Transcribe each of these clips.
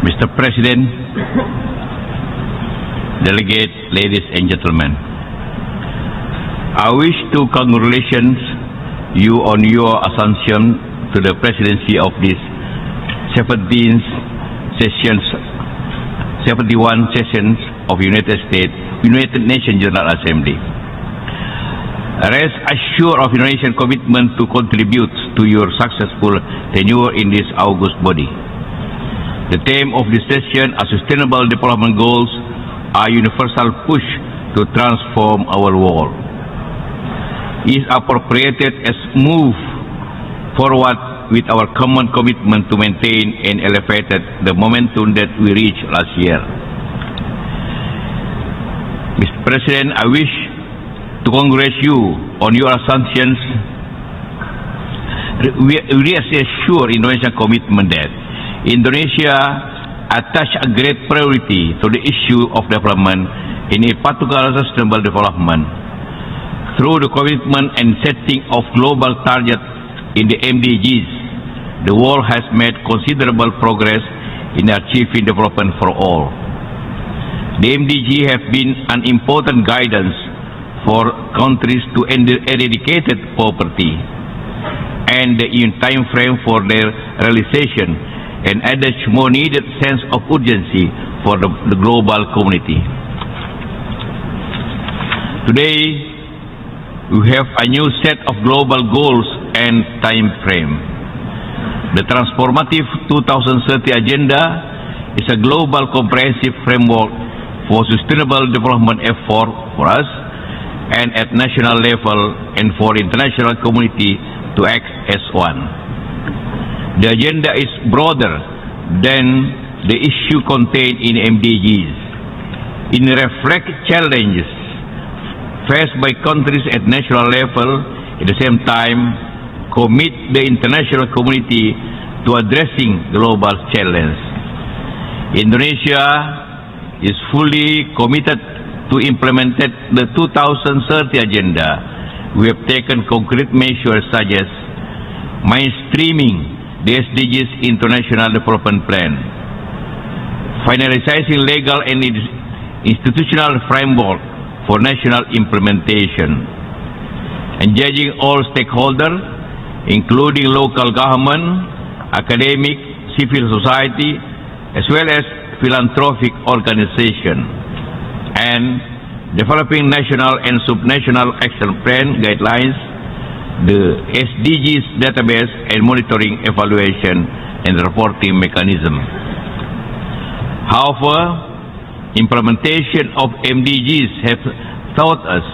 Mr. President, delegates, ladies and gentlemen, I wish to congratulate you on your assumption to the presidency of this 71 sessions of United Nations General Assembly. Rest assured of your nation's commitment to contribute to your successful tenure in this august body. The theme of this session are Sustainable Development Goals, a universal push to transform our world. Is appropriated as move forward with our common commitment to maintain and elevate the momentum that we reached last year. Mr. President, I wish to congratulate you on your assumptions. We reassure Indonesia's commitment that Indonesia attach a great priority to the issue of development, in particular sustainable development. Through the commitment and setting of global targets in the MDGs, the world has made considerable progress in achieving development for all. The MDGs have been an important guidance for countries to eradicate poverty and the time frame for their realization, and added more needed sense of urgency for the global community. Today, we have a new set of global goals and time frame. The transformative 2030 Agenda is a global comprehensive framework for sustainable development effort for us and at national level and for international community to act as one. The agenda is broader than the issue contained in MDGs. It reflects challenges faced by countries at national level, at the same time commit the international community to addressing global challenge. Indonesia is fully committed to implement the 2030 Agenda. We have taken concrete measures such as mainstreaming the SDGs into National Development Plan, finalizing legal and institutional framework for national implementation, engaging all stakeholders, including local government, academic, civil society, as well as philanthropic organizations, and developing national and subnational action plan guidelines, the SDGs database, and monitoring, evaluation, and reporting mechanism. However, implementation of MDGs have taught us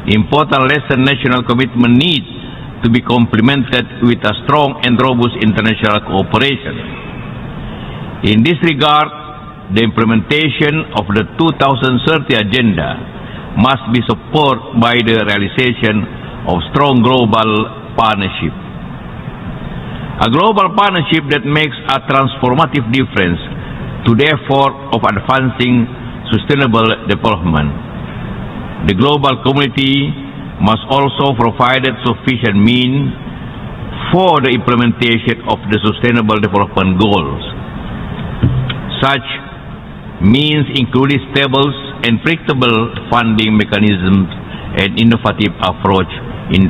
important lesson. National commitment needs to be complemented with a strong and robust international cooperation. In this regard, the implementation of the 2030 Agenda must be supported by the realization of strong global partnership. A global partnership that makes a transformative difference to the effort of advancing sustainable development. The global community must also provide sufficient means for the implementation of the Sustainable Development Goals. Such means include stable and predictable funding mechanisms and innovative approach in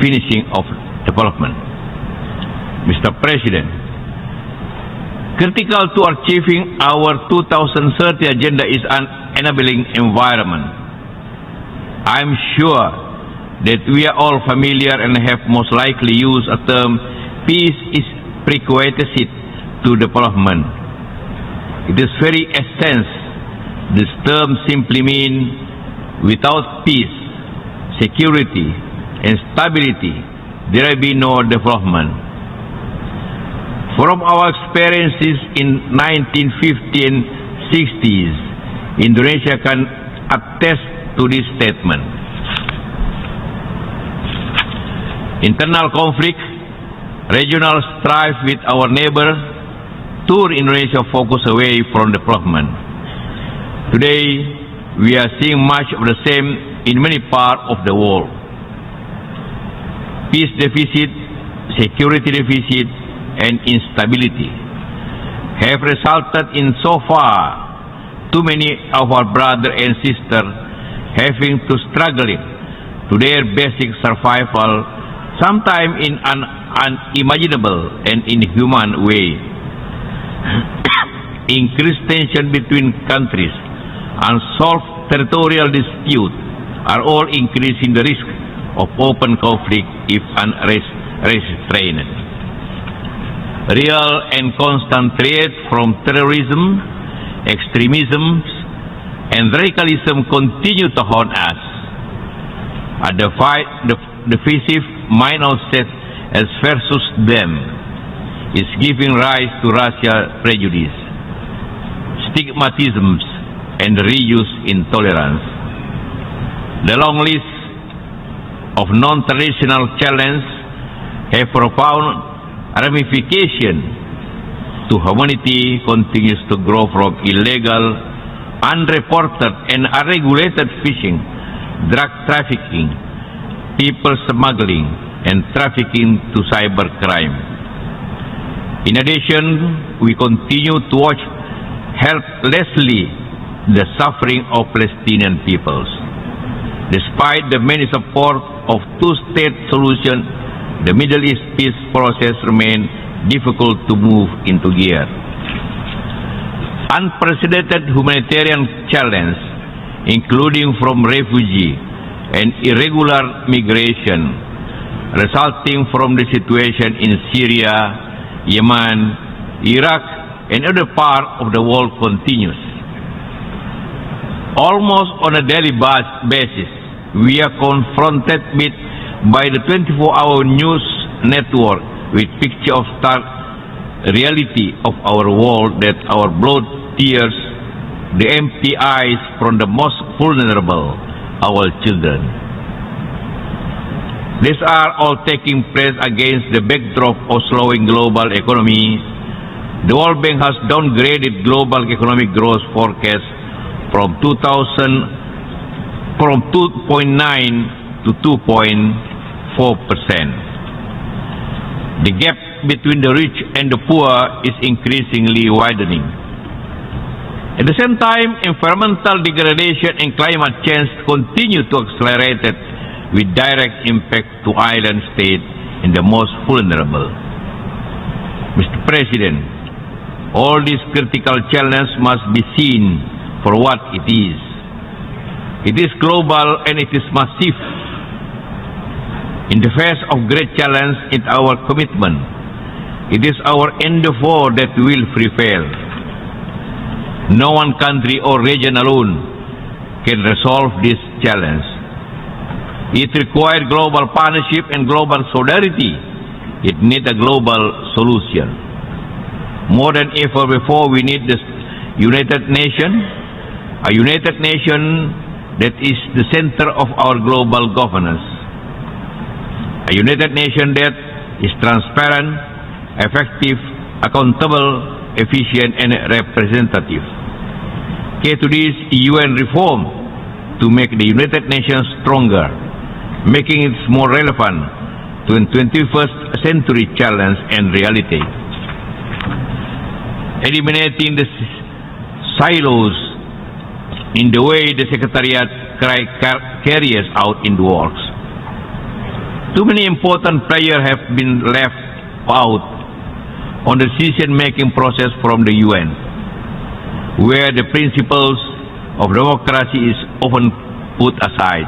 finishing of development. Mr. President, critical to achieving our 2030 Agenda is an enabling environment. I am sure that we are all familiar and have most likely used a term, peace is prerequisite to development. It is very essence. This term simply means without peace, security, and stability, there will be no development. From our experiences in 1950s and 60s, Indonesia can attest to this statement. Internal conflict, regional strife with our neighbor, tore Indonesia focus away from development. Today, we are seeing much of the same in many parts of the world. Peace deficit, security deficit, and instability. have resulted in so far too many of our brothers and sisters having to struggling to their basic survival, sometimes in an unimaginable and inhuman way. Increased tension between countries, unsolved territorial disputes are all increasing the risk of open conflict if unrestrained. Real and constant threats from terrorism, extremism, and radicalism continue to haunt us. The divisive mindset as versus them is giving rise to racial prejudice, stigmatisms, and religious intolerance. The long list of non-traditional challenges have profound ramifications to humanity continues to grow from illegal, unreported, and unregulated fishing, drug trafficking, people smuggling, and trafficking to cybercrime. In addition, we continue to watch helplessly the suffering of Palestinian peoples. Despite the many support of two-state solution, the Middle East peace process remains difficult to move into gear. Unprecedented humanitarian challenges, including from refugee and irregular migration, resulting from the situation in Syria, Yemen, Iraq, and other parts of the world continues. Almost on a daily basis, we are confronted by the 24-hour news network with picture of stark reality of our world that our blood tears the empty eyes from the most vulnerable, our children. These are all taking place against the backdrop of slowing global economy. The World Bank has downgraded global economic growth forecast from 2.9 to 2.4%. The gap between the rich and the poor is increasingly widening. At the same time, environmental degradation and climate change continue to accelerate with direct impact to island states and the most vulnerable. Mr. President, all these critical challenges must be seen for what it is. It is global and it is massive. In the face of great challenge, it's our commitment. It is our endeavor that will prevail. No one country or region alone can resolve this challenge. It requires global partnership and global solidarity. It needs a global solution. More than ever before, we need the United Nations, a United Nation that is the center of our global governance. A United Nation that is transparent, effective, accountable, efficient, and representative. Key to this UN reform to make the United Nations stronger, making it more relevant to the 21st century challenge and reality. Eliminating the silos in the way the Secretariat carries out in the works. Too many important players have been left out on the decision-making process from the UN, where the principles of democracy is often put aside.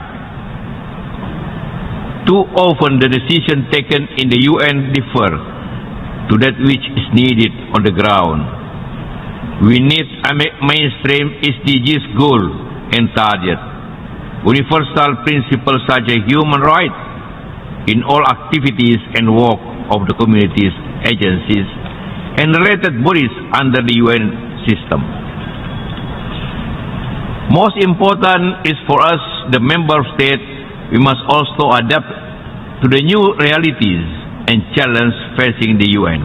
Too often the decisions taken in the UN differ to that which is needed on the ground. We need a mainstream SDGs goal and target, universal principles such as human rights in all activities and work of the communities, agencies, and related bodies under the UN system. Most important is for us, the member states, we must also adapt to the new realities and challenges facing the UN.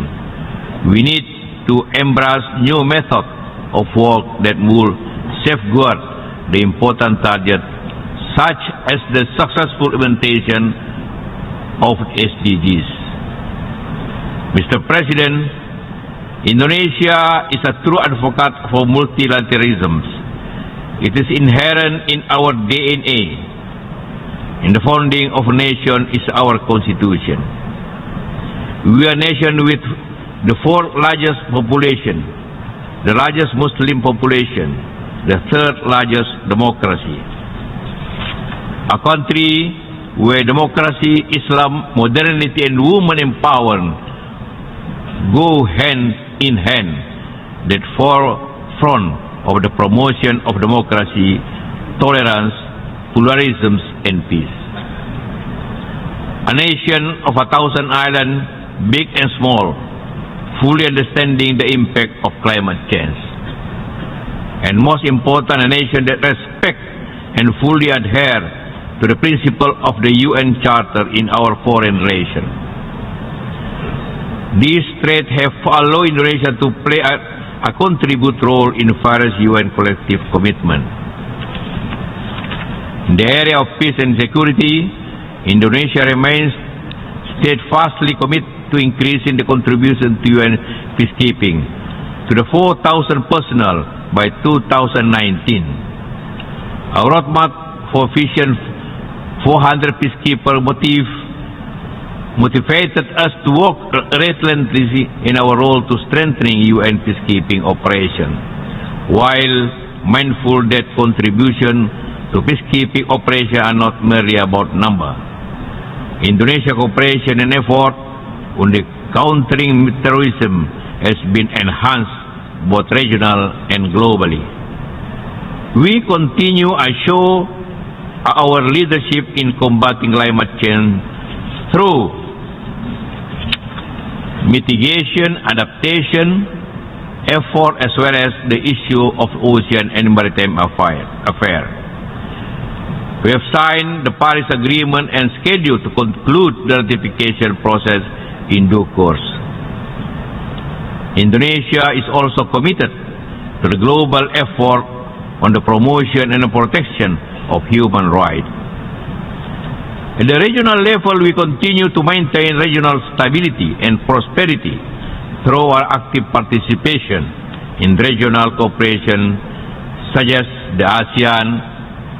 We need to embrace new methods of work that will safeguard the important targets, such as the successful implementation of SDGs. Mr. President, Indonesia is a true advocate for multilateralism. It is inherent in our DNA. In the founding of a nation is our constitution. We are a nation with the fourth largest population, the largest Muslim population, the third largest democracy. A country where democracy, Islam, modernity, and women empowerment go hand in hand, that forefront of the promotion of democracy, tolerance, pluralism, and peace. A nation of 1,000 islands, big and small, fully understanding the impact of climate change. And most important, a nation that respects and fully adhere to the principle of the UN Charter in our foreign relations. These traits have allowed Indonesia to play a contribute role in various UN collective commitments. In the area of peace and security, Indonesia remains steadfastly committed to increasing the contribution to UN peacekeeping to the 4,000 personnel by 2019. Our roadmap for Vision 400 peacekeeper motivated us to work relentlessly in our role to strengthening UN peacekeeping operations, while mindful that contribution to peacekeeping operations are not merely about number. Indonesia cooperation and effort on the countering terrorism has been enhanced both regional and globally. We continue to show our leadership in combating climate change through mitigation, adaptation, effort, as well as the issue of ocean and maritime affairs. We have signed the Paris Agreement and scheduled to conclude the ratification process in due course. Indonesia is also committed to the global effort on the promotion and the protection of human rights. At the regional level, we continue to maintain regional stability and prosperity through our active participation in regional cooperation such as the ASEAN,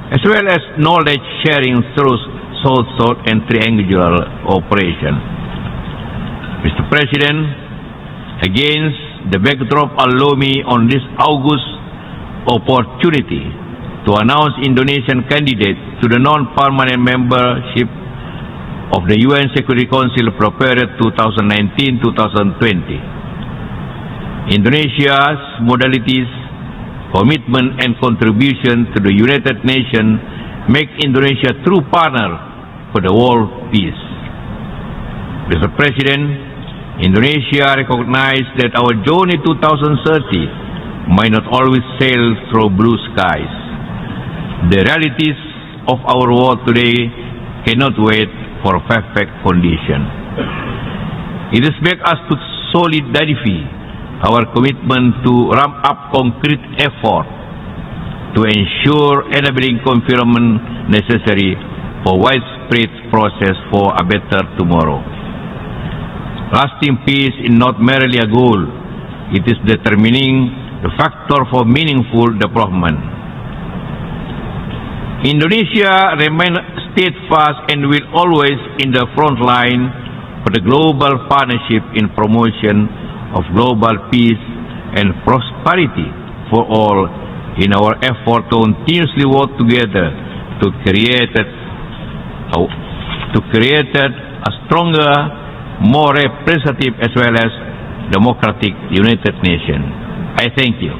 as well as knowledge sharing through South-South and triangular operation. Mr. President, against the backdrop, allow me on this August opportunity to announce Indonesian candidate to the non-permanent membership of the UN Security Council for period 2019-2020. Indonesia's modalities, commitment, and contribution to the United Nations make Indonesia a true partner for the world peace. Mr. President, Indonesia recognizes that our journey 2030 might not always sail through blue skies. The realities of our world today cannot wait for perfect condition. It is back us to solidify our commitment to ramp up concrete effort to ensure enabling environment necessary for widespread process for a better tomorrow. Lasting peace is not merely a goal, it is determining the factor for meaningful development. Indonesia remains steadfast and will always in the front line for the global partnership in promotion of global peace and prosperity for all in our effort to continuously work together to create a stronger, more representative as well as democratic United Nations. I thank you.